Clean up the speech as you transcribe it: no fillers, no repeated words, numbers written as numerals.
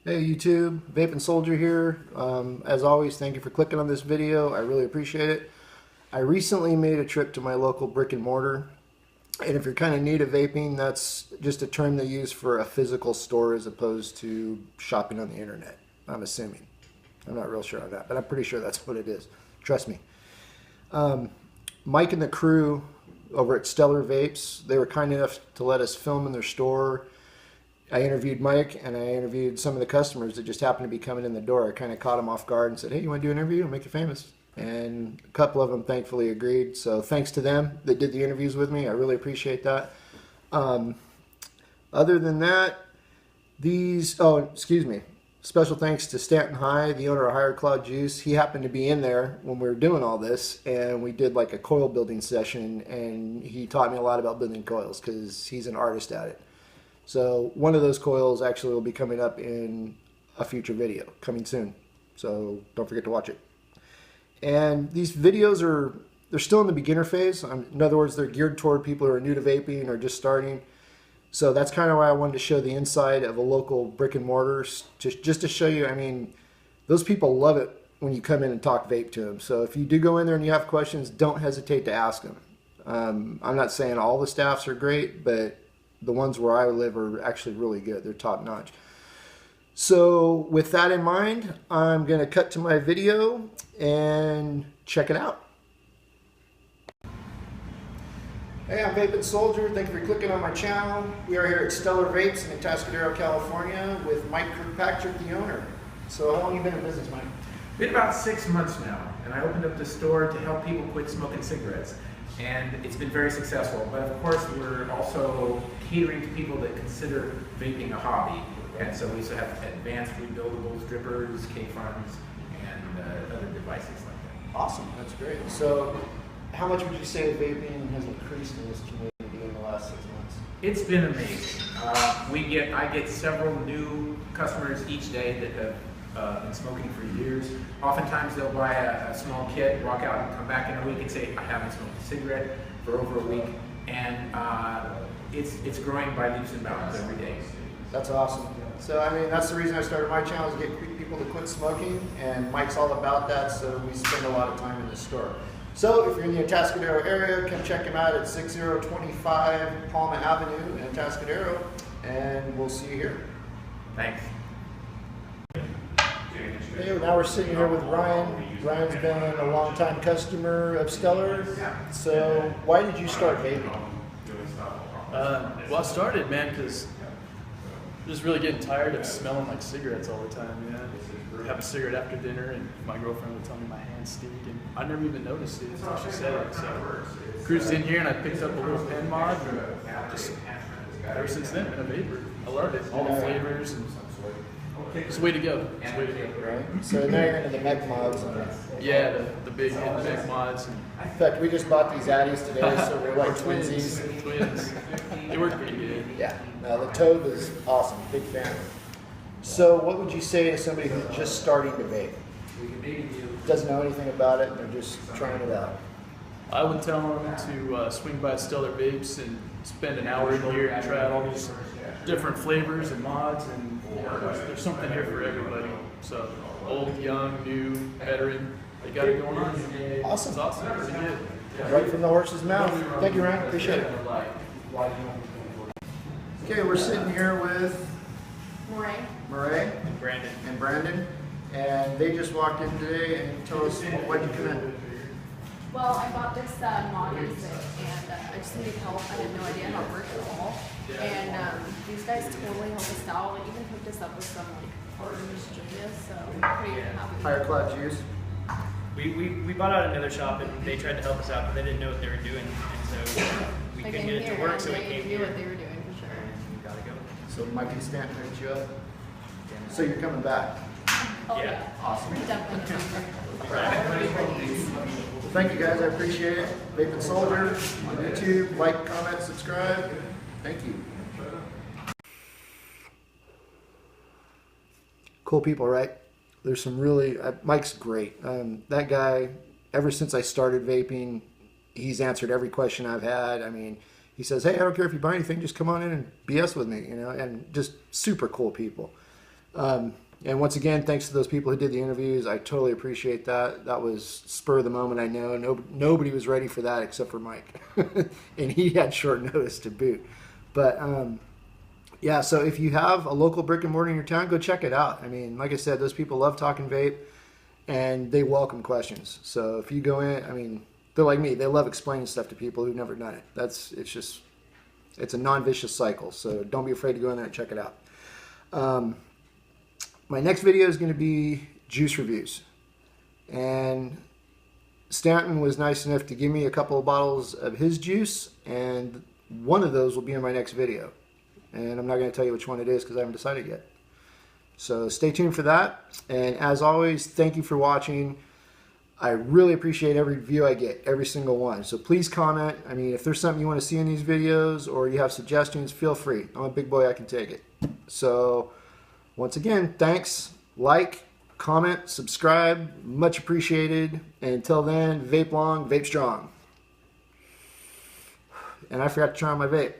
Hey YouTube, Vapin Soldier here. As always, thank you for clicking on this video. I really appreciate it. I recently made a trip to my local brick and mortar, and if you're kind of new to vaping, that's just a term they use for a physical store as opposed to shopping on the internet. I'm assuming. I'm not real sure on that, but I'm pretty sure that's what it is. Trust me. Mike and the crew over at Stellar Vapes, they were kind enough to let us film in their store. I interviewed Mike and I interviewed some of the customers that just happened to be coming in the door. I kind of caught them off guard and said, hey, you want to do an interview? I'll make you famous. And a couple of them thankfully agreed. So thanks to them that did the interviews with me. I really appreciate that. Other than that, special thanks to Stanton High, the owner of Higher Cloud Juice. He happened to be in there when we were doing all this, and we did like a coil building session, and he taught me a lot about building coils because he's an artist at it. So one of those coils actually will be coming up in a future video coming soon. So don't forget to watch it. And these videos they're still in the beginner phase. In other words, they're geared toward people who are new to vaping or just starting. So that's kind of why I wanted to show the inside of a local brick and mortar, just to show you, I mean, those people love it when you come in and talk vape to them. So if you do go in there and you have questions, don't hesitate to ask them. I'm not saying all the staffs are great, but the ones where I live are actually really good. They're top notch. So with that in mind, I'm going to cut to my video and check it out. Hey, I'm Vapin Soldier. Thank you for clicking on my channel. We are here at Stellar Vapes in Atascadero, California with Mike Kirkpatrick, the owner. So how long have you been in business, Mike? Been about 6 months now, and I opened up the store to help people quit smoking cigarettes. And it's been very successful, but of course we're also catering to people that consider vaping a hobby. And so we also have advanced rebuildables, drippers, K-funds, and other devices like that. Awesome, that's great. So how much would you say vaping has increased in this community in the last 6 months? It's been amazing. I get several new customers each day that have been smoking for years. Oftentimes they'll buy a small kit, walk out and come back in a week and say, I haven't smoked a cigarette for over a week. And it's growing by leaps and bounds every day. That's awesome. So, I mean, that's the reason I started my channel, is to get people to quit smoking, and Mike's all about that, so we spend a lot of time in the store. So, if you're in the Atascadero area, come check him out at 6025 Palma Avenue in Atascadero, and we'll see you here. Thanks. Hey, now we're sitting here with Ryan. Ryan's been a long-time customer of Stellar. So, why did you start vaping? Well, I started, man, because I'm just really getting tired of smelling like cigarettes all the time. You know, have a cigarette after dinner, and my girlfriend would tell me my hands stink, and I never even noticed it until she said it. So, cruised in here, and I picked up a little pen mod, and just ever since then, been a vapor. I love it, all the flavors, and it's the way to go. It's the way to go. Right. So now you're into the mech mods. Yeah, the big mech mods. In fact, we just bought these Addies today, so we're like twinsies. Twins. They work pretty good. Yeah. No, the Toad is awesome. Big fan. So, what would you say to somebody who's just starting to vape? Doesn't know anything about it, and they're just trying it out. I would tell them to swing by Stellar Vapes and spend an hour in here and try out all these different flavors and mods, and there's something here for everybody. So old, young, new, veteran, they got it going on. Awesome. It's awesome. Pretty good. Right from the horse's mouth. Thank you, Ryan. Appreciate it. Okay, we're sitting here with Murray and Brandon, and they just walked in today. And tell us, why'd you come in? Well, I bought this mod music, and I just needed help. I had no idea how it worked at all. And these guys totally helped us out. Like, even hooked us up with some partners genius, so I'm pretty happy. Higher Cloud Juice. We bought out another shop, and they tried to help us out, but they didn't know what they were doing, and so we couldn't get it to work, so we came knew here. what they were doing for sure. We gotta go. So Mike and Stanton hooked you up. So you're coming back. Oh Yeah. yeah, Awesome. we're definitely Thank you guys, I appreciate it. Vapin Soldier on YouTube, like, comment, subscribe. Thank you. Cool people, right? There's some really, Mike's great. That guy, ever since I started vaping, he's answered every question I've had. I mean, he says, hey, I don't care if you buy anything, just come on in and BS with me, you know, and just super cool people. And once again, thanks to those people who did the interviews. I totally appreciate that. That was spur of the moment. I know nobody was ready for that except for Mike, and he had short notice to boot. But yeah, so if you have a local brick and mortar in your town, go check it out. I mean, like I said, those people love talking vape, and they welcome questions. So if you go in, I mean, they're like me. They love explaining stuff to people who've never done it. It's a non-vicious cycle. So don't be afraid to go in there and check it out. My next video is going to be juice reviews. And Stanton was nice enough to give me a couple of bottles of his juice, and one of those will be in my next video. And I'm not going to tell you which one it is because I haven't decided yet. So stay tuned for that. And as always, thank you for watching. I really appreciate every view I get, every single one. So please comment. I mean, if there's something you want to see in these videos or you have suggestions, feel free. I'm a big boy, I can take it. So once again, thanks. Like, comment, subscribe. Much appreciated. And until then, vape long, vape strong. And I forgot to try on my vape.